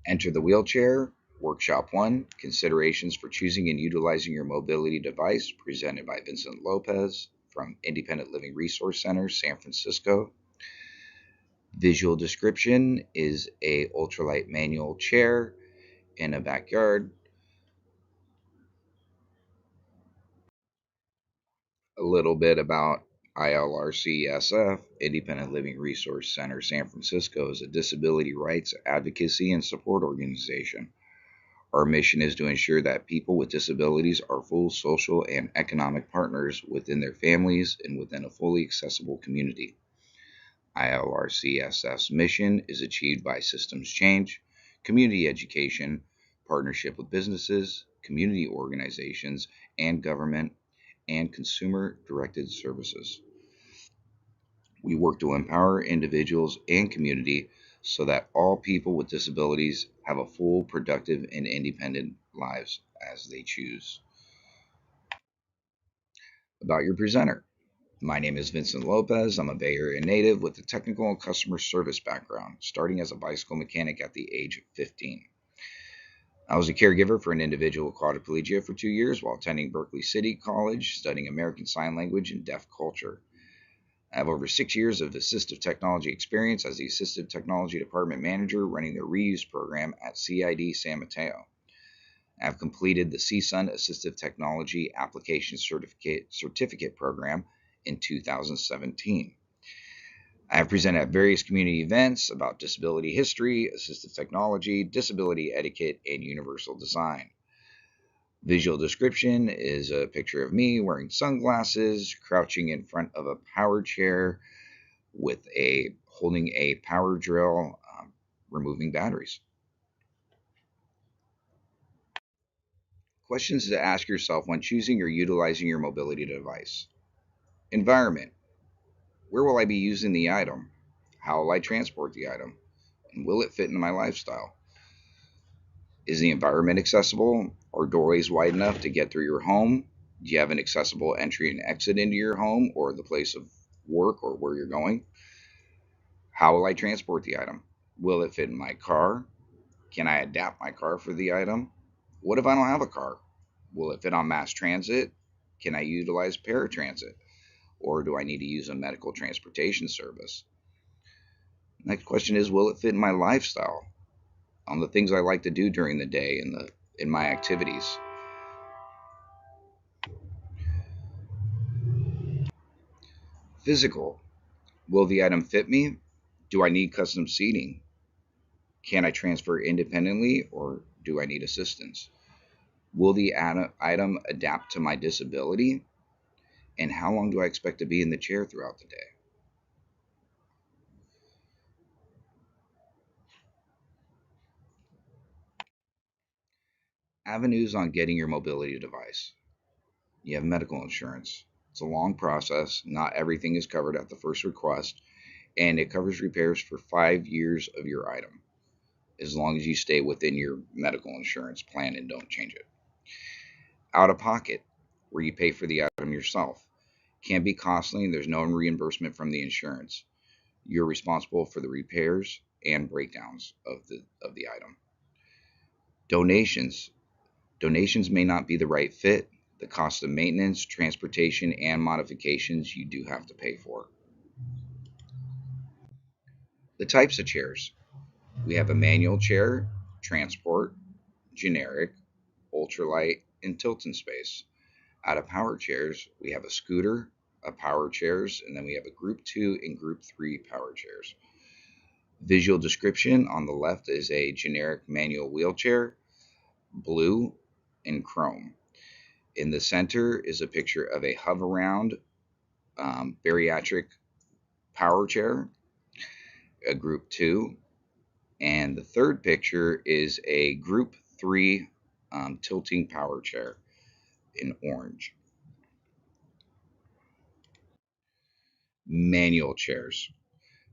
Enter the Wheelchair, Workshop 1, Considerations for Choosing and Utilizing Your Mobility Device, presented by Vincent Lopez from Independent Living Resource Center, San Francisco. Visual description is a ultralight manual chair in a backyard. A little bit about ILRCSF, Independent Living Resource Center, San Francisco, is a disability rights advocacy and support organization. Our mission is to ensure that people with disabilities are full social and economic partners within their families and within a fully accessible community. ILRCSF's mission is achieved by systems change, community education, partnership with businesses, community organizations, and government, and consumer-directed services. We work to empower individuals and community so that all people with disabilities have a full, productive, and independent lives as they choose. About your presenter. My name is Vincent Lopez. I'm a Bay Area native with a technical and customer service background, starting as a bicycle mechanic at the age of 15. I was a caregiver for an individual with quadriplegia for 2 years while attending Berkeley City College, studying American Sign Language and Deaf Culture. I have over 6 years of assistive technology experience as the Assistive Technology Department Manager running the reuse program at CID San Mateo. I have completed the CSUN Assistive Technology Application Certificate Program in 2017. I have presented at various community events about disability history, assistive technology, disability etiquette, and universal design. Visual description is a picture of me wearing sunglasses, crouching in front of a power chair with holding a power drill, removing batteries. Questions to ask yourself when choosing or utilizing your mobility device. Environment. Where will I be using the item? How will I transport the item? And will it fit into my lifestyle? Is the environment accessible? Are doorways wide enough to get through your home? Do you have an accessible entry and exit into your home or the place of work or where you're going? How will I transport the item? Will it fit in my car? Can I adapt my car for the item? What if I don't have a car? Will it fit on mass transit? Can I utilize paratransit? Or do I need to use a medical transportation service? Next question is, will it fit in my lifestyle? On the things I like to do during the day in my activities. Physical. Will the item fit me? Do I need custom seating? Can I transfer independently or do I need assistance? Will the item adapt to my disability? And how long do I expect to be in the chair throughout the day? Avenues on getting your mobility device. You have medical insurance. It's a long process. Not everything is covered at the first request, and it covers repairs for 5 years of your item, as long as you stay within your medical insurance plan and don't change it. Out of pocket, where you pay for the item yourself, can be costly and there's no reimbursement from the insurance. You're responsible for the repairs and breakdowns of the item. Donations. Donations may not be the right fit. The cost of maintenance, transportation, and modifications you do have to pay for. The types of chairs. We have a manual chair, transport, generic, ultralight, and tilt in space. Out of power chairs, we have a scooter, a power chairs, and then we have a group 2 and group 3 power chairs. Visual description on the left is a generic manual wheelchair, blue and chrome. In the center is a picture of a hover-round bariatric power chair, a group 2, and the third picture is a group 3 tilting power chair in orange. Manual chairs.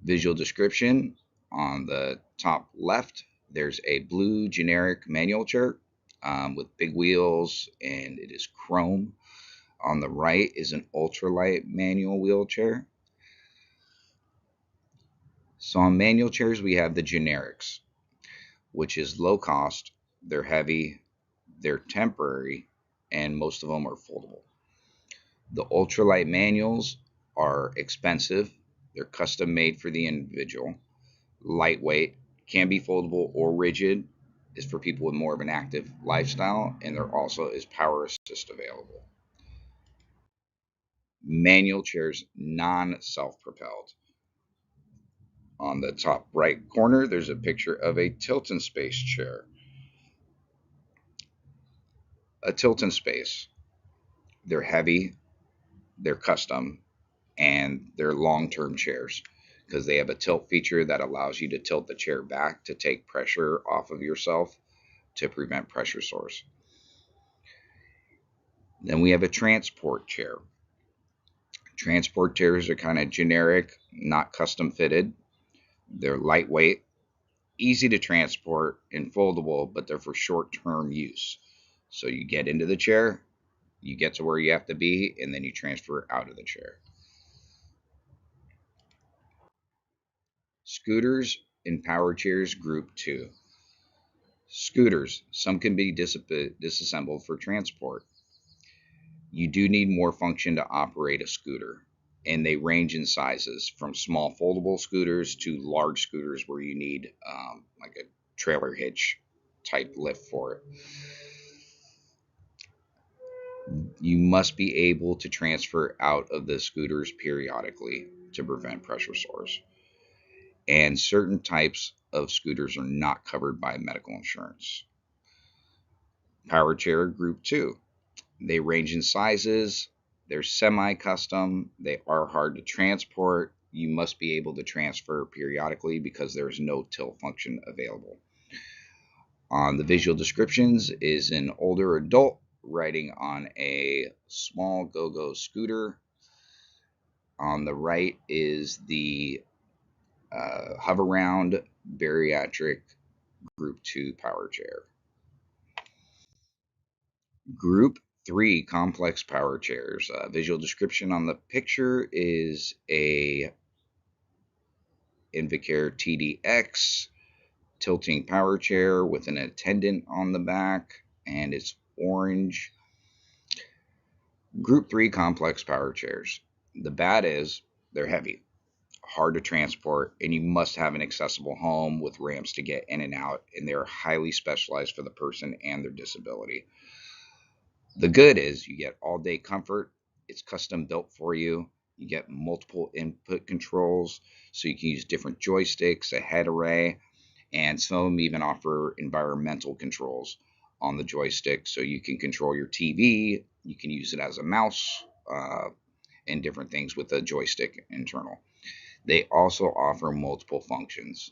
Visual description on the top left, there's a blue generic manual chair with big wheels, and it is chrome. On the right is an ultralight manual wheelchair. So on manual chairs, we have the generics. which is low cost, they're heavy, they're temporary, and most of them are foldable. The ultralight manuals are expensive, they're custom made for the individual, lightweight, can be foldable or rigid, is for people with more of an active lifestyle, and there also is power assist available. Manual chairs, non self propelled. On the top right corner, there's a picture of a tilt and space chair. A tilt and space. They're heavy, they're custom, and they're long term chairs because they have a tilt feature that allows you to tilt the chair back to take pressure off of yourself to prevent pressure sores. Then we have a transport chair. Transport chairs are kind of generic, not custom fitted. They're lightweight, easy to transport, and foldable, but they're for short term use. So you get into the chair, you get to where you have to be, and then you transfer out of the chair. Scooters and power chairs, group 2. Scooters, some can be disassembled for transport. You do need more function to operate a scooter, and they range in sizes from small foldable scooters to large scooters where you need like a trailer hitch type lift for it. You must be able to transfer out of the scooters periodically to prevent pressure sores. And certain types of scooters are not covered by medical insurance. Power chair group 2. They range in sizes, they're semi custom, they are hard to transport. You must be able to transfer periodically because there is no tilt function available. On the visual descriptions is an older adult riding on a small go-go scooter. On the right is the hover round bariatric group 2 power chair. Group 3 complex power chairs. Visual description on the picture is a Invicare TDX tilting power chair with an attendant on the back, and it's orange. Group 3 complex power chairs. The bad is they're heavy, hard to transport, and you must have an accessible home with ramps to get in and out, and they're highly specialized for the person and their disability. The good is you get all day comfort. It's custom built for you. You get multiple input controls, so you can use different joysticks, a head array, and some of them even offer environmental controls on the joystick, so you can control your TV. You can use it as a mouse and different things with the joystick internal. They also offer multiple functions,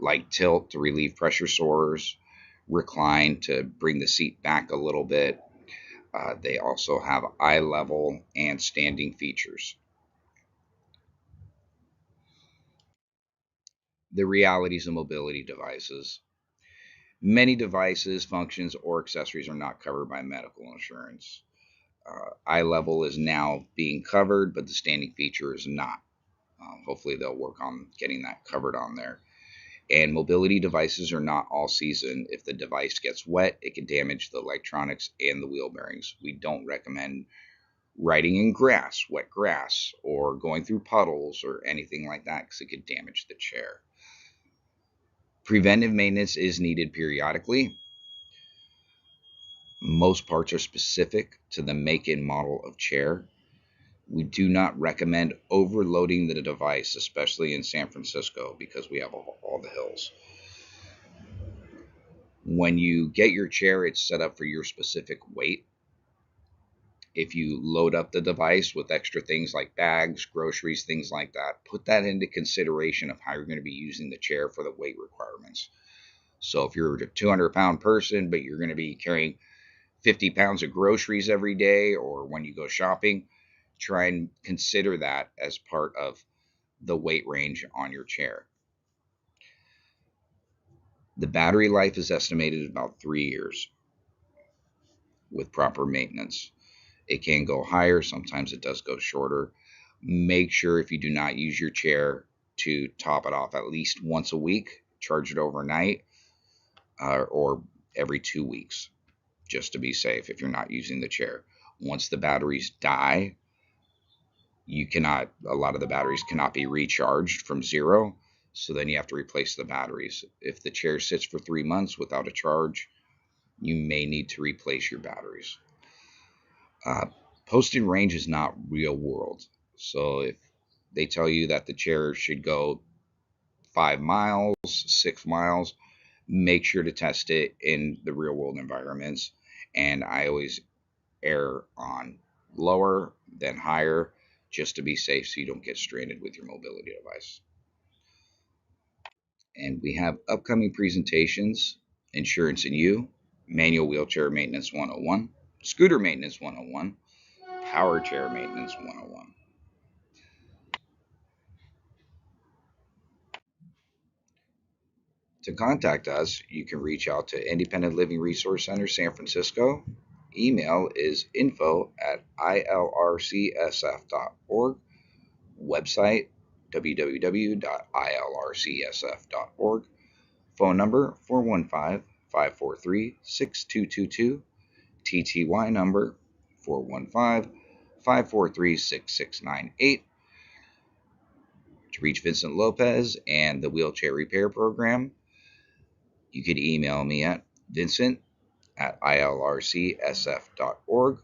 like tilt to relieve pressure sores, recline to bring the seat back a little bit. They also have eye level and standing features. The realities of mobility devices. Many devices, functions, or accessories are not covered by medical insurance. Eye level is now being covered, but the standing feature is not. Hopefully, they'll work on getting that covered on there. And mobility devices are not all season. If the device gets wet, it can damage the electronics and the wheel bearings. We don't recommend riding in grass, wet grass, or going through puddles or anything like that because it could damage the chair. Preventive maintenance is needed periodically. Most parts are specific to the make and model of chair. We do not recommend overloading the device, especially in San Francisco because we have all the hills. When you get your chair, it's set up for your specific weight. If you load up the device with extra things like bags, groceries, things like that, put that into consideration of how you're going to be using the chair for the weight requirements. So if you're a 200-pound person, but you're going to be carrying 50 pounds of groceries every day, or when you go shopping, try and consider that as part of the weight range on your chair. The battery life is estimated at about 3 years with proper maintenance. It can go higher, sometimes it does go shorter. Make sure if you do not use your chair to top it off at least once a week, charge it overnight. or every 2 weeks, just to be safe if you're not using the chair. Once the batteries die, a lot of the batteries cannot be recharged from zero. So then you have to replace the batteries. If the chair sits for 3 months without a charge, you may need to replace your batteries. Posted range is not real world. So if they tell you that the chair should go 5 miles, 6 miles, make sure to test it in the real world environments. And I always err on lower than higher just to be safe so you don't get stranded with your mobility device. And we have upcoming presentations: Insurance and You, Manual Wheelchair Maintenance 101, Scooter Maintenance 101, Power Chair Maintenance 101. To contact us, you can reach out to Independent Living Resource Center San Francisco. Email is info@ilrcsf.org. Website www.ilrcsf.org. Phone number 415-543-6222. TTY number 415-543-6698. To reach Vincent Lopez and the Wheelchair Repair Program, you could email me at vincent@ilrcsf.org,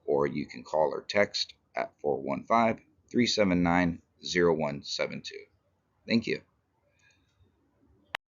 or you can call or text at 415-379-0172. Thank you.